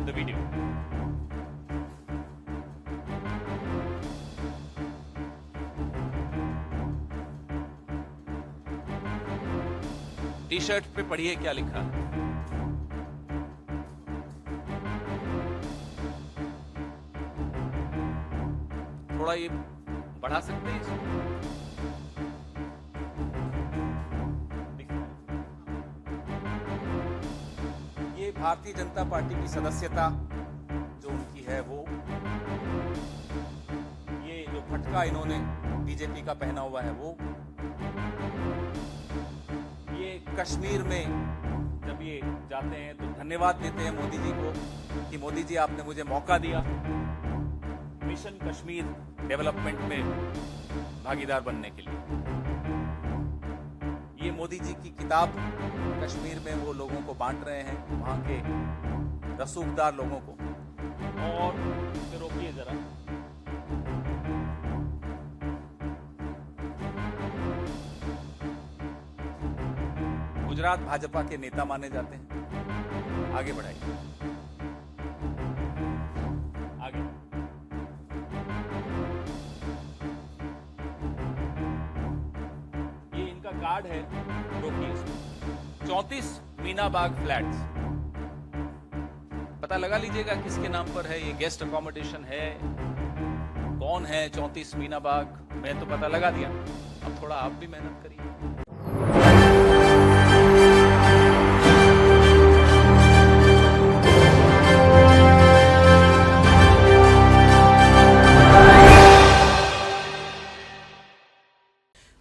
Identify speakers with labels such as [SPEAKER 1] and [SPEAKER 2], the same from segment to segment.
[SPEAKER 1] the video. T shirt पे पढ़िए क्या लिखा है। थोड़ा ये बढ़ा सकते हैं इसको? ये भारतीय जनता पार्टी की सदस्यता जो उनकी है वो, ये जो फटका इन्होंने बीजेपी का पहना हुआ है वो, ये कश्मीर में जब ये जाते हैं तो धन्यवाद देते हैं मोदी जी को कि मोदी जी आपने मुझे मौका दिया मिशन कश्मीर डेवलपमेंट में भागीदार बनने के लिए। ये मोदी जी की किताब कश्मीर में वो लोगों को बांट रहे हैं, वहां के रसूखदार लोगों को। और इसे रोकिए जरा। गुजरात भाजपा के नेता माने जाते हैं। आगे बढ़ाइए, आगे। ये इनका कार्ड है, रोकिए इसको। 34 मीनाबाग फ्लैट्स, पता लगा लीजिएगा किसके नाम पर है। ये गेस्ट अकोमोडेशन है, कौन है 34 मीनाबाग, मैं तो पता लगा दिया। अब थोड़ा आप भी मेहनत करिए।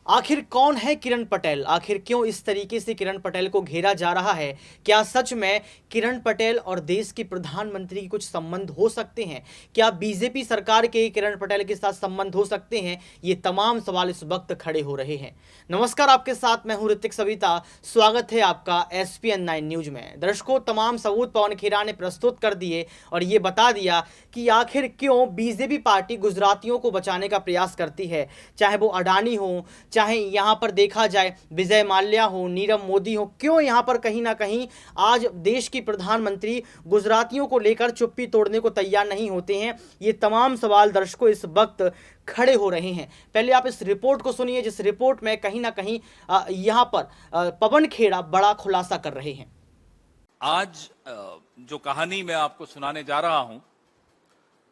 [SPEAKER 2] आखिर कौन है किरण पटेल? आखिर क्यों इस तरीके से किरण पटेल को घेरा जा रहा है? क्या सच में किरण पटेल और देश के प्रधानमंत्री के कुछ संबंध हो सकते हैं? क्या बीजेपी सरकार के किरण पटेल के साथ संबंध हो सकते हैं? ये तमाम सवाल इस वक्त खड़े हो रहे हैं। नमस्कार, आपके साथ मैं हूं ऋतिक सविता। स्वागत है आपका SPN9 न्यूज में। दर्शकों, तमाम सबूत पवन खेरा ने प्रस्तुत कर दिए और ये बता दिया कि आखिर क्यों बीजेपी पार्टी गुजरातियों को बचाने का प्रयास करती है, चाहे वो अडानी हो, चाहे यहां पर देखा जाए विजय माल्या हो, नीरव मोदी हो। क्यों यहां पर कहीं ना कहीं आज देश की प्रधानमंत्री गुजरातियों को लेकर चुप्पी तोड़ने को तैयार नहीं होते हैं? ये तमाम सवाल दर्शकों इस वक्त खड़े हो रहे हैं। पहले आप इस रिपोर्ट को सुनिए, जिस रिपोर्ट में कहीं ना कहीं यहां पर पवन खेड़ा बड़ा खुलासा कर रहे हैं।
[SPEAKER 1] आज जो कहानी मैं आपको सुनाने जा रहा हूं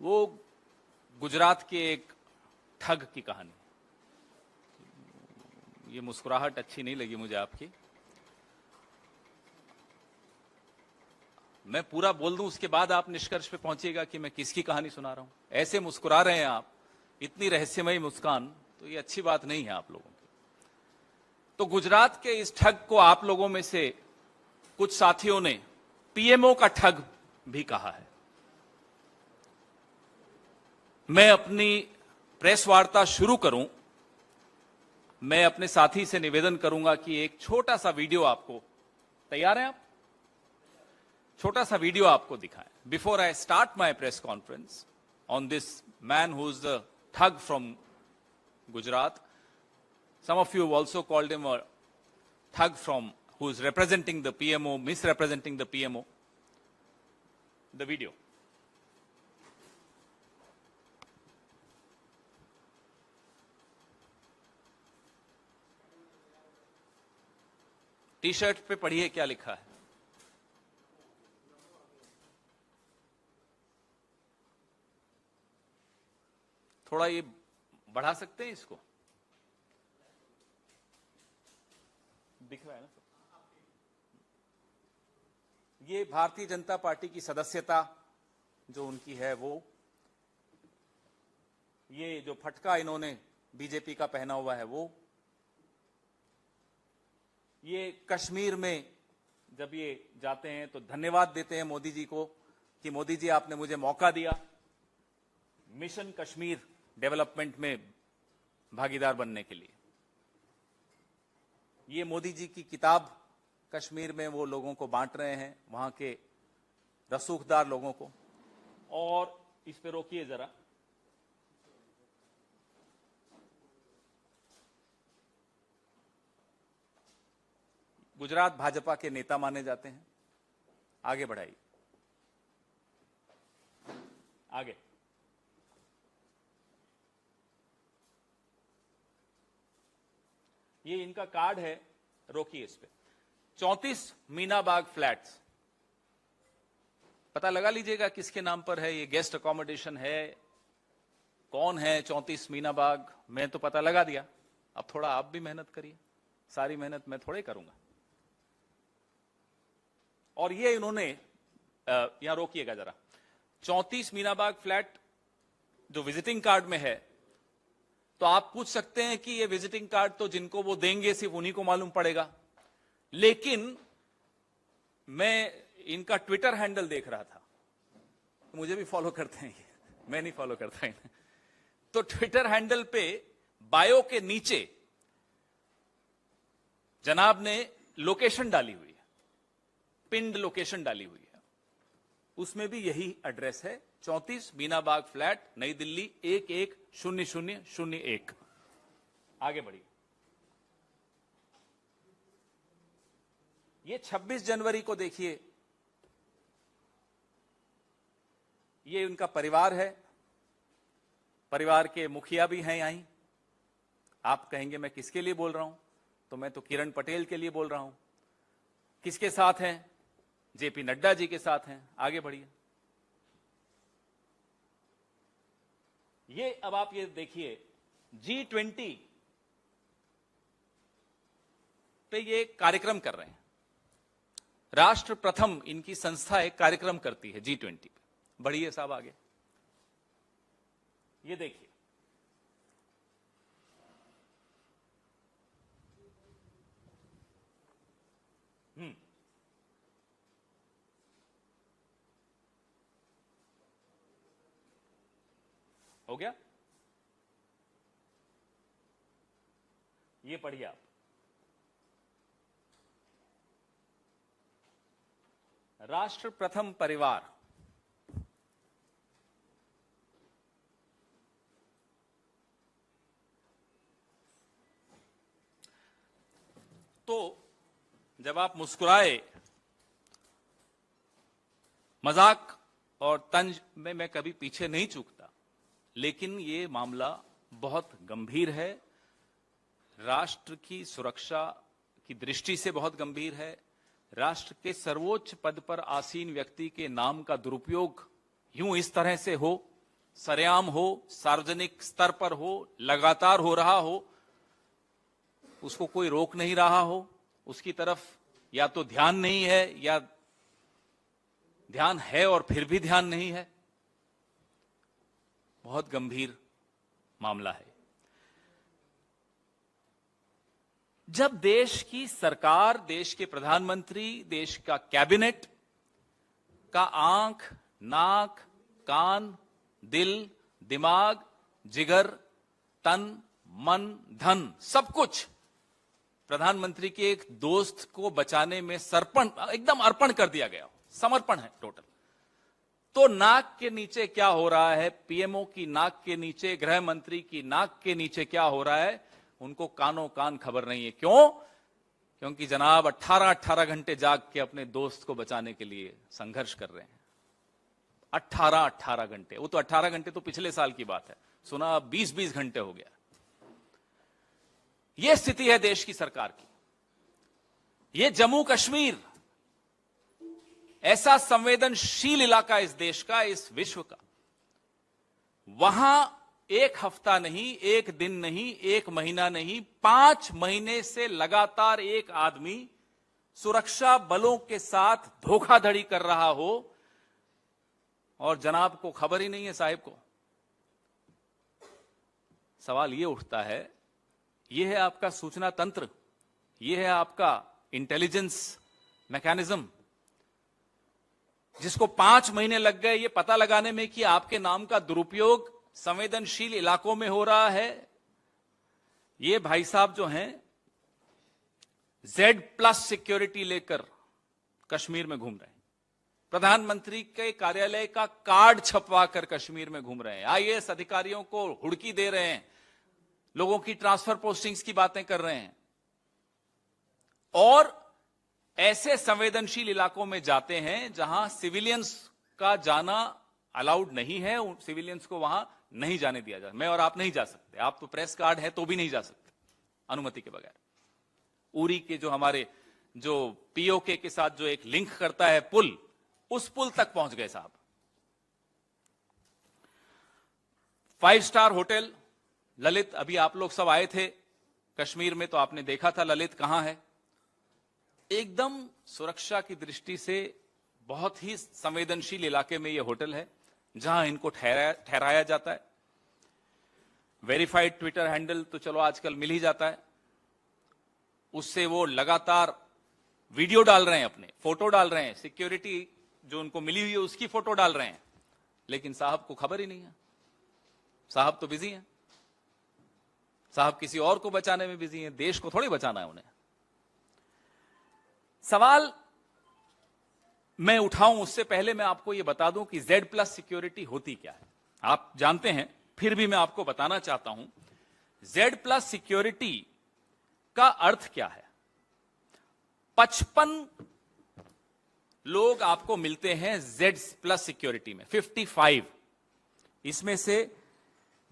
[SPEAKER 1] वो गुजरात के एक ठग की कहानी। ये मुस्कुराहट अच्छी नहीं लगी मुझे आपकी। मैं पूरा बोल दूं, उसके बाद आप निष्कर्ष पे पहुंचिएगा कि मैं किसकी कहानी सुना रहा हूं। ऐसे मुस्कुरा रहे हैं आप, इतनी रहस्यमयी मुस्कान, तो ये अच्छी बात नहीं है आप लोगों की। तो गुजरात के इस ठग को आप लोगों में से कुछ साथियों ने पीएमओ का ठग भी कहा है। मैं अपनी प्रेस वार्ता शुरू करूं, मैं अपने साथी से निवेदन करूंगा कि एक छोटा सा वीडियो आपको, तैयार हैं आप? छोटा सा वीडियो आपको दिखाएं before I start my press conference on this man who is the thug from Gujarat. Some of you have also called him a thug from who is representing the PMO, misrepresenting the PMO. The video. T shirt पे पढ़िए क्या लिखा है। थोड़ा ये बढ़ा सकते हैं इसको? दिख रहा है ना? ये भारतीय जनता पार्टी की सदस्यता जो उनकी है वो, ये जो फटका इन्होंने बीजेपी का पहना हुआ है वो, ये कश्मीर में जब ये जाते हैं तो धन्यवाद देते हैं मोदी जी को कि मोदी जी आपने मुझे मौका दिया मिशन कश्मीर डेवलपमेंट में भागीदार बनने के लिए। ये मोदी जी की किताब कश्मीर में वो लोगों को बांट रहे हैं, वहां के रसूखदार लोगों को। और इस पे रोकिए जरा। गुजरात भाजपा के नेता माने जाते हैं। आगे बढ़ाइए। आगे। ये इनका कार्ड है, रोकिए इस पे। 34 मीनाबाग फ्लैट्स, पता लगा लीजिएगा किसके नाम पर है। ये गेस्ट अकोमोडेशन है, कौन है 34 मीनाबाग, मैं तो पता लगा दिया। अब थोड़ा आप भी मेहनत करिए, सारी मेहनत मैं थोड़े करूंगा। और ये इन्होंने यहां रोकिएगा जरा, 34 मीनाबाग फ्लैट जो विजिटिंग कार्ड में है, तो आप पूछ सकते हैं कि ये विजिटिंग कार्ड तो जिनको वो देंगे सिर्फ उन्हीं को मालूम पड़ेगा। लेकिन मैं इनका ट्विटर हैंडल देख रहा था, मुझे भी फॉलो करते हैं ये, मैं नहीं फॉलो करता इन्हें। तो ट्विटर हैंडल पे बायो के नीचे जनाब ने लोकेशन डाली हुई है, पिंड लोकेशन डाली हुई है, उसमें भी यही एड्रेस है, 34 मीनाबाग फ्लैट, नई दिल्ली 110001। आगे बढ़िए। ये 26 जनवरी को देखिए, ये उनका परिवार है, परिवार के मुखिया भी हैं यहीं। आप कहेंगे मैं किसके लिए बोल रहा हूं, तो मैं तो किरण पटेल के लिए बोल रहा हूं। किसके साथ हैं? जेपी नड्डा जी के साथ हैं। आगे बढ़िए। ये अब आप ये देखिए, G20 पे ये कार्यक्रम कर रहे हैं। राष्ट्र प्रथम इनकी संस्था एक कार्यक्रम करती है G20 पे। बढ़िए साहब आगे। ये देखिए, हो गया। ये पढ़िए आप, राष्ट्र प्रथम परिवार। तो जब आप मुस्कुराए, मजाक और तंज में मैं कभी पीछे नहीं चूकता, लेकिन ये मामला बहुत गंभीर है, राष्ट्र की सुरक्षा की दृष्टि से बहुत गंभीर है। राष्ट्र के सर्वोच्च पद पर आसीन व्यक्ति के नाम का दुरुपयोग यूं इस तरह से हो, सरेआम हो, सार्वजनिक स्तर पर हो, लगातार हो रहा हो, उसको कोई रोक नहीं रहा हो, उसकी तरफ या तो ध्यान नहीं है या ध्यान है और फिर भी ध्यान नहीं है, बहुत गंभीर मामला है। जब देश की सरकार, देश के प्रधानमंत्री, देश का कैबिनेट का आंख, नाक, कान, दिल, दिमाग, जिगर, तन, मन, धन, सब कुछ प्रधानमंत्री के एक दोस्त को बचाने में एकदम अर्पण कर दिया गया, समर्पण है टोटल, तो नाक के नीचे क्या हो रहा है, पीएमओ की नाक के नीचे, गृह मंत्री की नाक के नीचे क्या हो रहा है, उनको कानों कान खबर नहीं है। क्यों? क्योंकि जनाब 18 घंटे जाग के अपने दोस्त को बचाने के लिए संघर्ष कर रहे हैं। 18 घंटे, वो तो 18 घंटे तो पिछले साल की बात है, सुना अब 20 घंटे हो गया। यह स्थिति है देश की सरकार की। यह जम्मू कश्मीर ऐसा संवेदनशील इलाका इस देश का, इस विश्व का, वहां एक हफ्ता नहीं, एक दिन नहीं, एक महीना नहीं, 5 महीने से लगातार एक आदमी सुरक्षा बलों के साथ धोखाधड़ी कर रहा हो और जनाब को खबर ही नहीं है, साहिब को। सवाल यह उठता है, यह है आपका सूचना तंत्र, यह है आपका इंटेलिजेंस मैकेनिज्म, जिसको 5 महीने लग गए ये पता लगाने में कि आपके नाम का दुरुपयोग संवेदनशील इलाकों में हो रहा है। ये भाई साहब जो हैं Z+ सिक्योरिटी लेकर कश्मीर में घूम रहे हैं, प्रधानमंत्री के कार्यालय का कार्ड छपवाकर कश्मीर में घूम रहे हैं, आईएएस अधिकारियों को हुड़की दे रहे हैं, लोगों की ट्रांसफर पोस्टिंग्स की बातें कर रहे हैं, और ऐसे संवेदनशील इलाकों में जाते हैं जहां सिविलियंस का जाना अलाउड नहीं है, सिविलियंस को वहां नहीं जाने दिया जाता। मैं और आप नहीं जा सकते, आप तो प्रेस कार्ड है तो भी नहीं जा सकते अनुमति के बगैर। उरी के जो हमारे जो पीओके के साथ जो एक लिंक करता है पुल, उस पुल तक पहुंच गए साहब। 5 स्टार होटल ललित, अभी आप लोग सब आए थे कश्मीर में तो आपने देखा था ललित कहां है। एकदम सुरक्षा की दृष्टि से बहुत ही संवेदनशील इलाके में यह होटल है जहां इनको ठहराया जाता है। वेरीफाइड ट्विटर हैंडल तो चलो आजकल मिल ही जाता है, उससे वो लगातार वीडियो डाल रहे हैं, अपने फोटो डाल रहे हैं, सिक्योरिटी जो उनको मिली हुई है उसकी फोटो डाल रहे हैं, लेकिन साहब को खबर ही नहीं है। साहब तो बिजी हैं, साहब किसी और को बचाने में बिजी हैं, देश को थोड़ी बचाना है उन्हें। सवाल मैं उठाऊं उससे पहले मैं आपको यह बता दूं कि Z+ सिक्योरिटी होती क्या है। आप जानते हैं, फिर भी मैं आपको बताना चाहता हूं Z+ सिक्योरिटी का अर्थ क्या है। 55 लोग आपको मिलते हैं Z+ सिक्योरिटी में, 55। इसमें से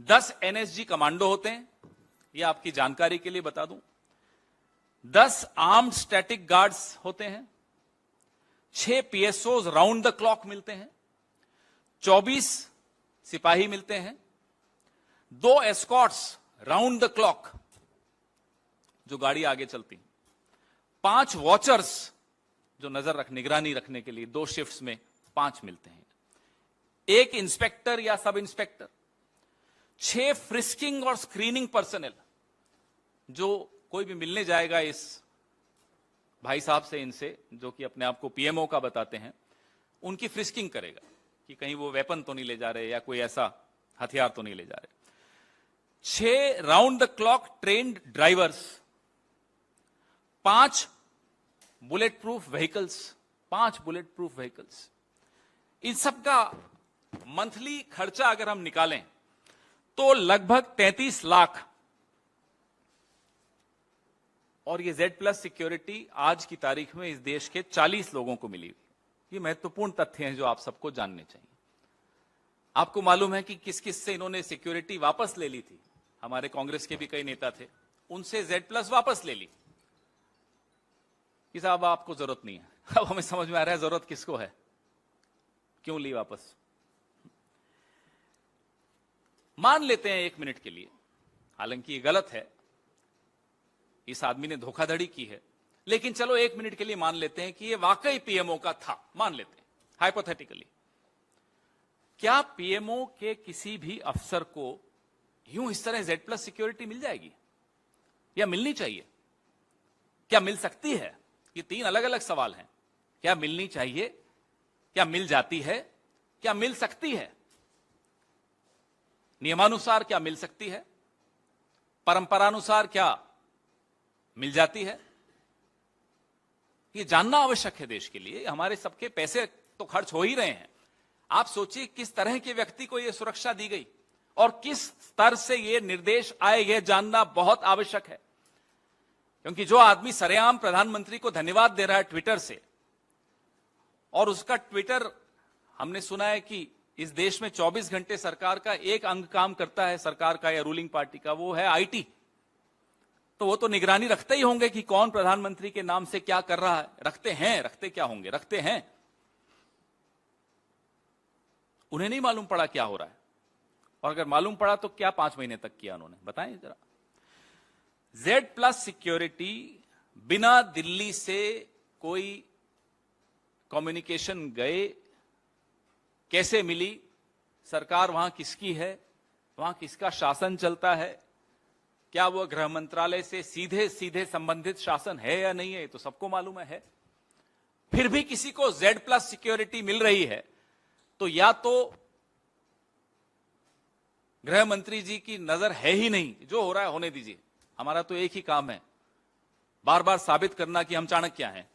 [SPEAKER 1] 10 NSG कमांडो होते हैं, यह आपकी जानकारी के लिए बता दूं। 10 आर्म्ड स्टैटिक गार्ड्स होते हैं, 6 PSOs राउंड द क्लॉक मिलते हैं, 24 सिपाही मिलते हैं, 2 एस्कॉर्ट्स राउंड द क्लॉक जो गाड़ी आगे चलती, 5 वॉचर्स जो निगरानी रखने के लिए 2 शिफ्ट्स में 5 मिलते हैं, 1 इंस्पेक्टर या सब इंस्पेक्टर, 6 फ्रिस्किंग और स्क्रीनिंग पर्सनल, जो कोई भी मिलने जाएगा इस भाई साहब से, इनसे जो कि अपने आप को PMO का बताते हैं, उनकी फ्रिस्किंग करेगा कि कहीं वो वेपन तो नहीं ले जा रहे या कोई ऐसा हथियार तो नहीं ले जा रहे। 6 round the clock trained drivers, 5 bulletproof vehicles, 5 bulletproof vehicles. इन सब का मंथली खर्चा अगर हम निकालें तो लगभग 33 लाख। और ये Z+ सिक्योरिटी आज की तारीख में इस देश के 40 लोगों को मिली। ये महत्वपूर्ण तथ्य हैं जो आप सबको जानने चाहिए। आपको मालूम है कि किस किस से इन्होंने सिक्योरिटी वापस ले ली थी। हमारे कांग्रेस के भी कई नेता थे, उनसे Z+ वापस ले ली कि साहब आपको जरूरत नहीं है। अब हमें समझ में आ रहा है जरूरत किसको है, क्यों ली वापस। मान लेते हैं 1 मिनट के लिए, हालांकि ये गलत है, इस आदमी ने धोखाधड़ी की है, लेकिन चलो 1 मिनट के लिए मान लेते हैं कि ये वाकई PMO का था, मान लेते हैं हाइपोथेटिकली। क्या PMO के किसी भी अफसर को यूं इस तरह Z+ सिक्योरिटी मिल जाएगी या मिलनी चाहिए? क्या मिल सकती है? ये 3 अलग अलग सवाल हैं। क्या मिलनी चाहिए, क्या मिल जाती है, क्या मिल सकती है? नियमानुसार क्या मिल सकती है, परंपरानुसार क्या मिल जाती है? ये जानना आवश्यक है देश के लिए। हमारे सबके पैसे तो खर्च हो ही रहे हैं। आप सोचिए किस तरह के व्यक्ति को यह सुरक्षा दी गई और किस स्तर से यह निर्देश आए, यह जानना बहुत आवश्यक है। क्योंकि जो आदमी सरेआम प्रधानमंत्री को धन्यवाद दे रहा है ट्विटर से, और उसका ट्विटर हमने सुना है कि इस देश में 24 घंटे सरकार का एक अंग काम करता है, सरकार का या रूलिंग पार्टी का, वो है IT। तो वो तो निगरानी रखते ही होंगे कि कौन प्रधानमंत्री के नाम से क्या कर रहा है। रखते क्या होंगे, रखते हैं। उन्हें नहीं मालूम पड़ा क्या हो रहा है, और अगर मालूम पड़ा तो क्या 5 महीने तक किया उन्होंने, बताएं जरा। Z+ सिक्योरिटी बिना दिल्ली से कोई कम्युनिकेशन गए कैसे मिली? सरकार वहां किसकी है, वहां किसका शासन चलता है? क्या वो गृह मंत्रालय से सीधे सीधे संबंधित शासन है या नहीं है? तो सबको मालूम है। फिर भी किसी को Z+ सिक्योरिटी मिल रही है तो या तो गृह मंत्री जी की नजर है ही नहीं, जो हो रहा है होने दीजिए, हमारा तो एक ही काम है, बार बार साबित करना कि हम चाणक्य हैं।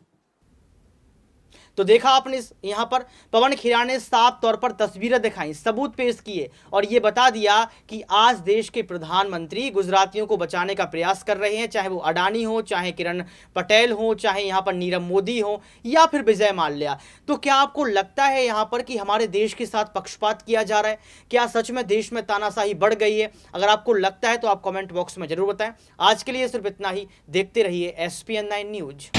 [SPEAKER 2] तो देखा आपने यहाँ पर पवन खेड़ा ने साफ तौर पर तस्वीरें दिखाई, सबूत पेश किए और ये बता दिया कि आज देश के प्रधानमंत्री गुजरातियों को बचाने का प्रयास कर रहे हैं, चाहे वो अडानी हो, चाहे किरण पटेल हो, चाहे यहाँ पर नीरव मोदी हो या फिर विजय माल्या। तो क्या आपको लगता है यहाँ पर कि हमारे देश के साथ पक्षपात किया जा रहा है? क्या सच में देश में तानाशाही बढ़ गई है? अगर आपको लगता है तो आप कमेंट बॉक्स में जरूर बताएं। आज के लिए सिर्फ इतना ही। देखते रहिए SPN9 न्यूज।